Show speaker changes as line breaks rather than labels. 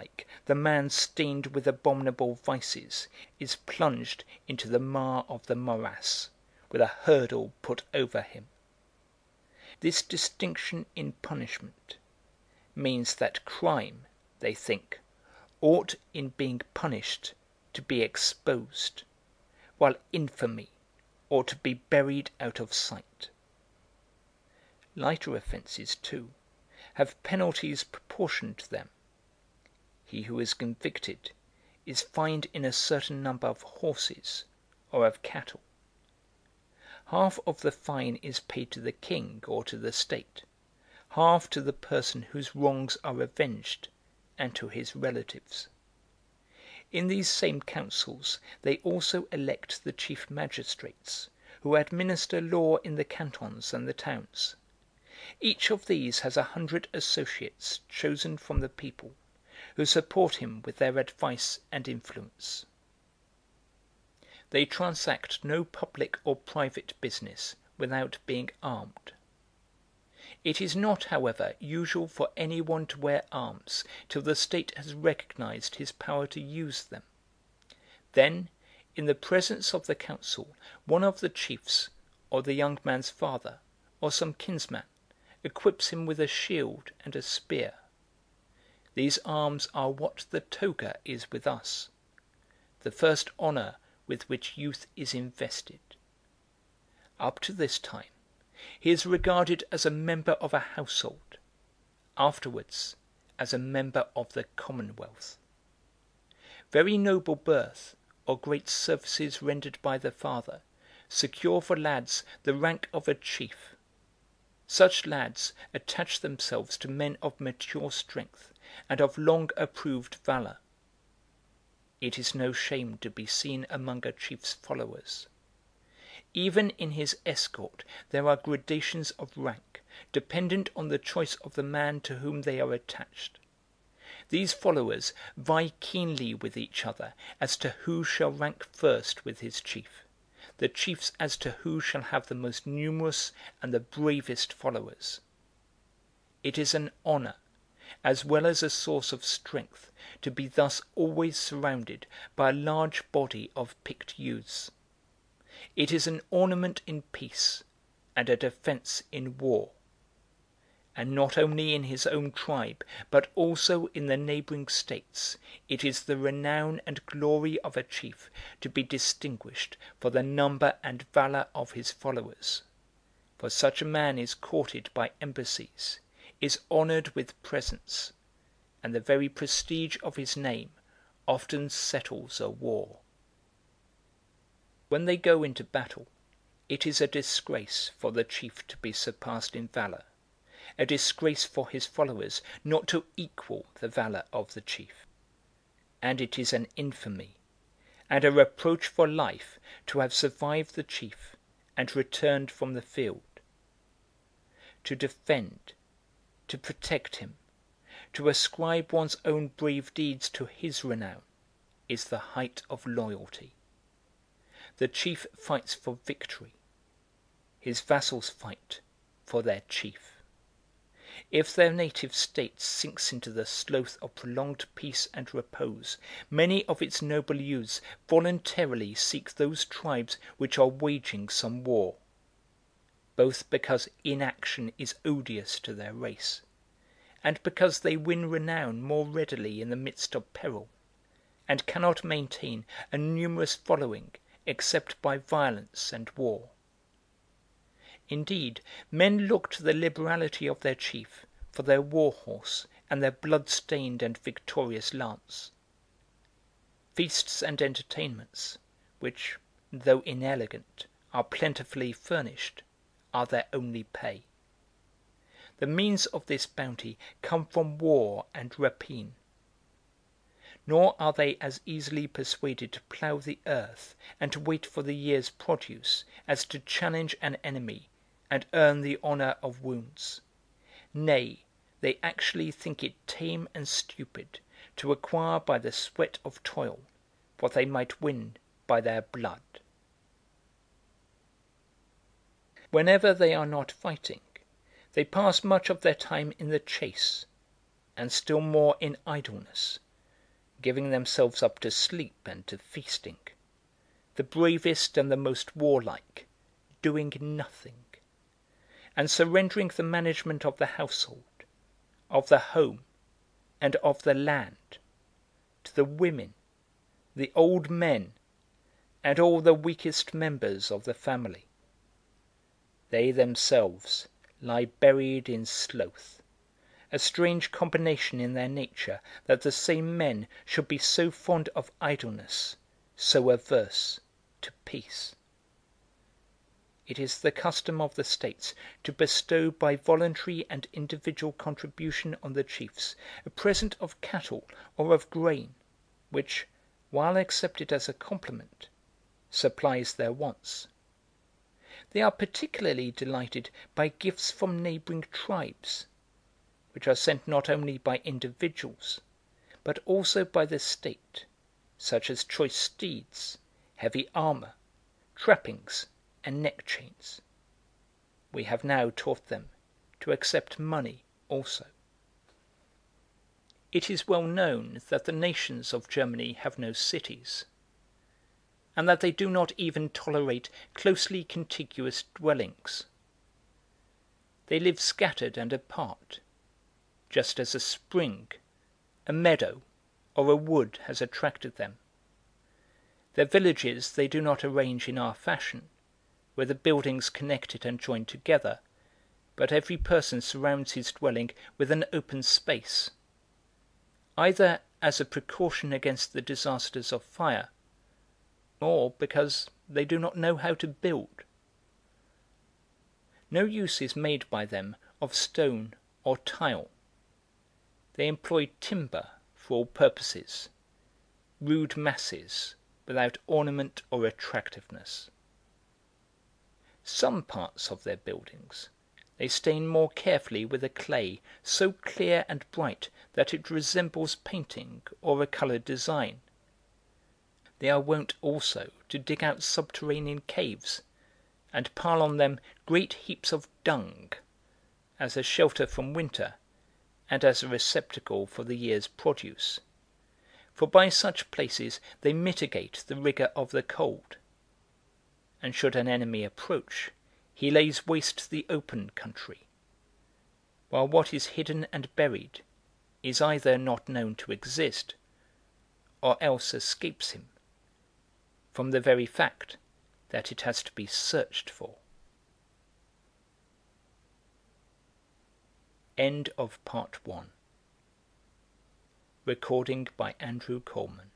like the man stained with abominable vices is plunged into the mire of the morass, with a hurdle put over him. This distinction in punishment means that crime, they think, ought in being punished to be exposed, while infamy ought to be buried out of sight. Lighter offences, too, have penalties proportioned to them. He who is convicted is fined in a certain number of horses or of cattle. Half of the fine is paid to the king or to the state, half to the person whose wrongs are avenged, and to his relatives. In these same councils they also elect the chief magistrates, who administer law in the cantons and the towns. Each of these has 100 associates chosen from the people, who support him with their advice and influence. They transact no public or private business without being armed. It is not, however, usual for any one to wear arms till the state has recognized his power to use them. Then, in the presence of the council, one of the chiefs, or the young man's father, or some kinsman, equips him with a shield and a spear. These arms are what the toga is with us, the first honour with which youth is invested. Up to this time, he is regarded as a member of a household, afterwards as a member of the commonwealth. Very noble birth, or great services rendered by the father, secure for lads the rank of a chief. Such lads attach themselves to men of mature strength and of long approved valour. It is no shame to be seen among a chief's followers. Even in his escort there are gradations of rank, dependent on the choice of the man to whom they are attached. These followers vie keenly with each other as to who shall rank first with his chief, the chiefs as to who shall have the most numerous and the bravest followers. It is an honour, as well as a source of strength, to be thus always surrounded by a large body of picked youths. It is an ornament in peace, and a defence in war. And not only in his own tribe, but also in the neighbouring states, it is the renown and glory of a chief to be distinguished for the number and valour of his followers. For such a man is courted by embassies, is honoured with presents, and the very prestige of his name often settles a war. When they go into battle, it is a disgrace for the chief to be surpassed in valour, a disgrace for his followers not to equal the valour of the chief. And it is an infamy, and a reproach for life, to have survived the chief, and returned from the field. To defend, to protect him, to ascribe one's own brave deeds to his renown, is the height of loyalty. The chief fights for victory. His vassals fight for their chief. If their native state sinks into the sloth of prolonged peace and repose, many of its noble youths voluntarily seek those tribes which are waging some war, both because inaction is odious to their race, and because they win renown more readily in the midst of peril, and cannot maintain a numerous following except by violence and war. Indeed, men look to the liberality of their chief for their war horse and their blood-stained and victorious lance. Feasts and entertainments, which, though inelegant, are plentifully furnished, are their only pay. The means of this bounty come from war and rapine. Nor are they as easily persuaded to plough the earth and to wait for the year's produce as to challenge an enemy and earn the honour of wounds. Nay, they actually think it tame and stupid to acquire by the sweat of toil what they might win by their blood. Whenever they are not fighting, they pass much of their time in the chase, and still more in idleness, giving themselves up to sleep and to feasting, the bravest and the most warlike doing nothing, and surrendering the management of the household, of the home, and of the land to the women, the old men, and all the weakest members of the family. They themselves lie buried in sloth, a strange combination in their nature that the same men should be so fond of idleness, so averse to peace. It is the custom of the states to bestow by voluntary and individual contribution on the chiefs a present of cattle or of grain, which, while accepted as a compliment, supplies their wants. They are particularly delighted by gifts from neighbouring tribes, which are sent not only by individuals, but also by the state, such as choice steeds, heavy armour, trappings, and neck chains. We have now taught them to accept money also. It is well known that the nations of Germany have no cities, and that they do not even tolerate closely contiguous dwellings. They live scattered and apart, just as a spring, a meadow, or a wood has attracted them. Their villages they do not arrange in our fashion, where the buildings connected and joined together, but every person surrounds his dwelling with an open space, either as a precaution against the disasters of fire, or because they do not know how to build. No use is made by them of stone or tile. They employ timber for all purposes, rude masses without ornament or attractiveness. Some parts of their buildings they stain more carefully with a clay so clear and bright that it resembles painting or a coloured design. They are wont also to dig out subterranean caves, and pile on them great heaps of dung, as a shelter from winter, and as a receptacle for the year's produce, for by such places they mitigate the rigour of the cold. And should an enemy approach, he lays waste the open country, while what is hidden and buried is either not known to exist, or else escapes him, from the very fact that it has to be searched for. End of part 1. Recording by Andrew Coleman.